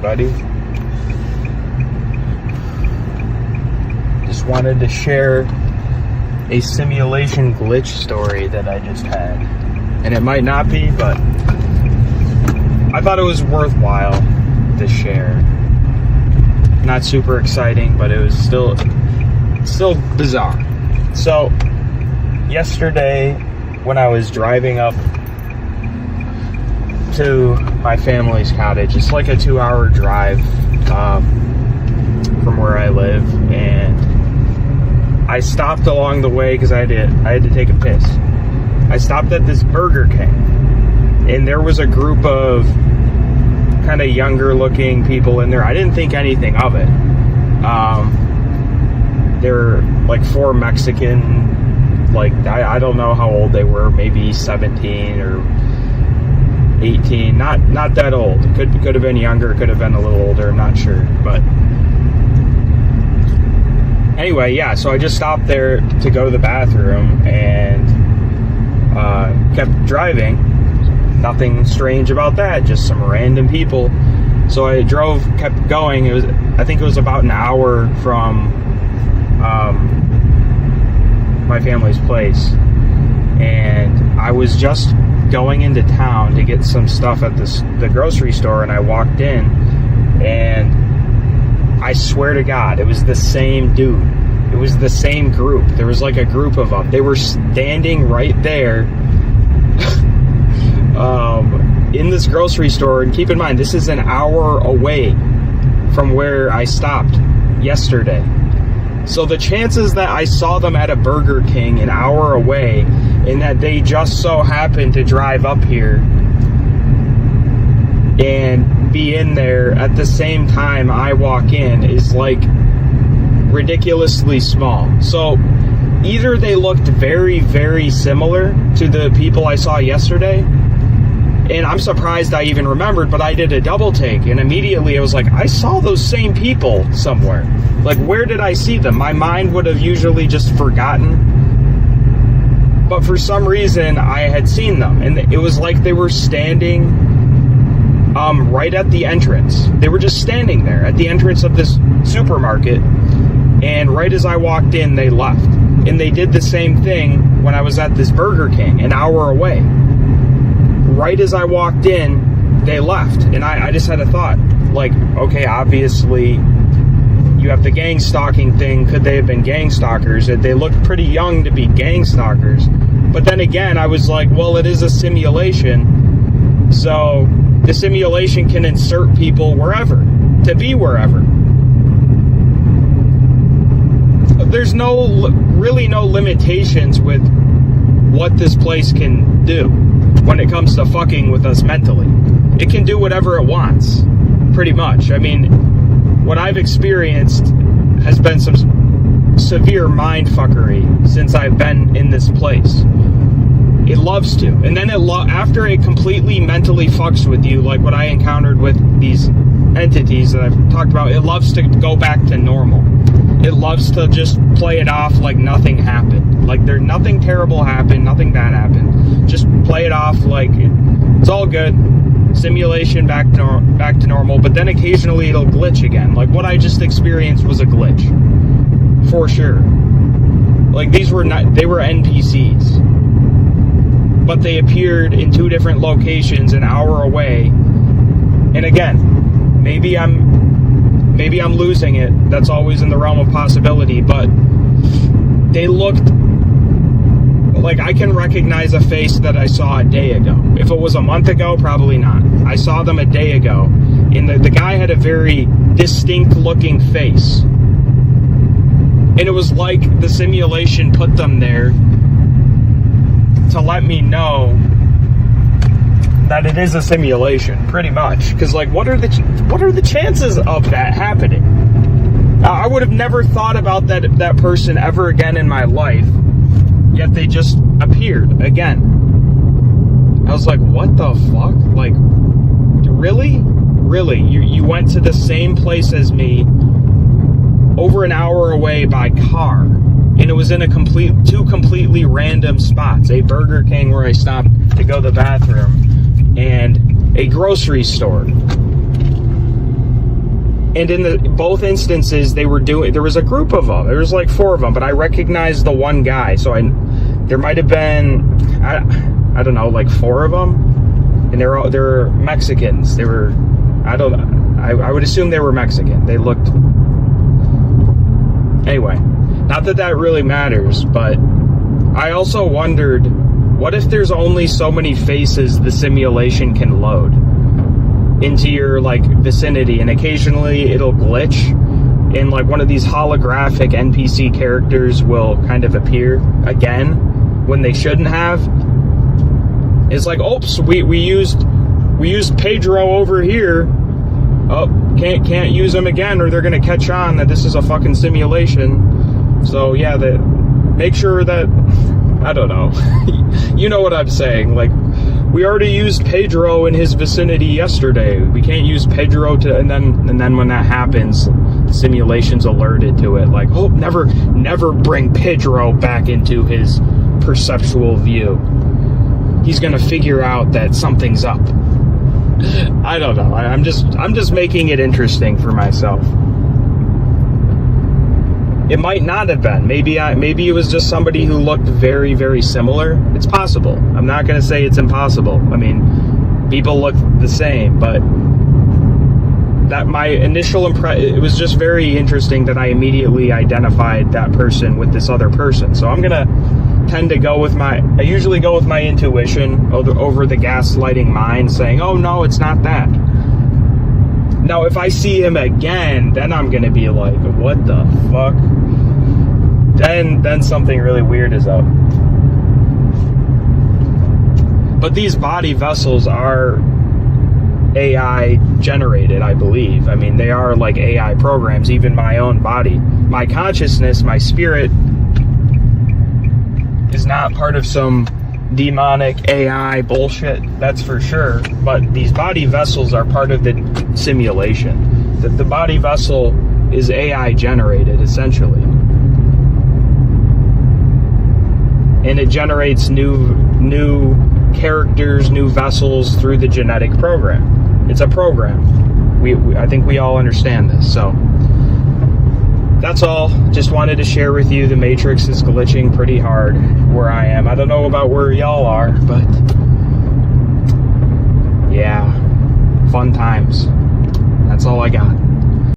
everybody. Just wanted to share a simulation glitch story that I just had. And it might not be, but I thought it was worthwhile to share. Not super exciting, but it was still bizarre. So, yesterday when I was driving up to my family's cottage, it's like a 2-hour drive from where I live, and I stopped along the way because I had to take a piss. I stopped at this Burger King, and there was a group of kind of younger looking people in there. I didn't think anything of it. They're like 4 Mexican, like I don't know how old they were, maybe 17 or 18, not that old. Could have been younger, could have been a little older, I'm not sure. But anyway, yeah, so I just stopped there to go to the bathroom and kept driving. Nothing strange about that, just some random people. So I kept going. I think it was about an hour from my family's place, and I was just going into town to get some stuff at the grocery store, and I walked in, and I swear to God, it was the same dude. It was the same group. There was like a group of them. They were standing right there in this grocery store, and keep in mind, this is an hour away from where I stopped yesterday. So the chances that I saw them at a Burger King an hour away, and that they just so happened to drive up here and be in there at the same time I walk in, is like ridiculously small. So either they looked very, very similar to the people I saw yesterday, and I'm surprised I even remembered, but I did a double take, and immediately I was like, I saw those same people somewhere. Like, where did I see them? My mind would have usually just forgotten, but for some reason I had seen them, and it was like they were standing right at the entrance. They were just standing there at the entrance of this supermarket, and right as I walked in, they left. And they did the same thing when I was at this Burger King an hour away. Right as I walked in, they left. And I just had a thought, like, okay, obviously you have the gang stalking thing. Could they have been gang stalkers? They looked pretty young to be gang stalkers. But then again, I was like, well, it is a simulation. So the simulation can insert people wherever, to be wherever. There's really no limitations with what this place can do when it comes to fucking with us mentally. It can do whatever it wants, pretty much. I mean, what I've experienced has been some severe mind fuckery since I've been in this place. It loves to. And then after it completely mentally fucks with you, like what I encountered with these entities that I've talked about, it loves to go back to normal. It loves to just play it off like nothing happened. Like nothing terrible happened, nothing bad happened. Just play it off like it's all good. Simulation back to normal. But then occasionally it'll glitch again. Like what I just experienced was a glitch, for sure. Like they were NPCs, but they appeared in 2 different locations an hour away. And again, maybe I'm losing it. That's always in the realm of possibility, but they looked like I can recognize a face that I saw a day ago. If it was a month ago, probably not. I saw them a day ago, and the guy had a very distinct looking face. And it was like the simulation put them there to let me know that it is a simulation, pretty much. Because, like, what are the chances of that happening? I would have never thought about that person ever again in my life, yet they just appeared again. I was like, what the fuck? Like, really? Really? You went to the same place as me over an hour away by car, and it was in two completely random spots. A Burger King where I stopped to go to the bathroom, and a grocery store. And in both instances, there was a group of them. There was like 4 of them, but I recognized the one guy. So there might have been, I don't know, like 4 of them. And they're Mexicans. They were, I would assume they were Mexican. They looked, anyway, not that that really matters, but I also wondered, what if there's only so many faces the simulation can load into your like vicinity, and occasionally it'll glitch and like one of these holographic NPC characters will kind of appear again when they shouldn't have. It's like, oops, we used Pedro over here. Oh, can't use him again, or they're gonna catch on that this is a fucking simulation. So yeah, make sure that, I don't know. You know what I'm saying? Like, we already used Pedro in his vicinity yesterday. We can't use Pedro to, and then when that happens, the simulation's alerted to it. Like, oh, never bring Pedro back into his perceptual view. He's gonna figure out that something's up. I don't know. I'm just making it interesting for myself. It might not have been. Maybe it was just somebody who looked very, very similar. It's possible. I'm not going to say it's impossible. I mean, people look the same, but that my initial impression, it was just very interesting that I immediately identified that person with this other person. So I'm going to tend to go with I usually go with my intuition over the gaslighting mind, saying, oh no, it's not that. Now, if I see him again, then I'm going to be like, what the fuck? Then something really weird is up. But these body vessels are AI generated, I believe. I mean, they are like AI programs, even my own body. My consciousness, my spirit, is not part of some demonic AI bullshit, that's for sure. But these body vessels are part of the simulation. That the body vessel is AI generated, essentially. And it generates new characters, new vessels through the genetic program. It's a program. I think we all understand this. So that's all. Just wanted to share with you, the Matrix is glitching pretty hard where I am. I don't know about where y'all are, but yeah, fun times. That's all I got.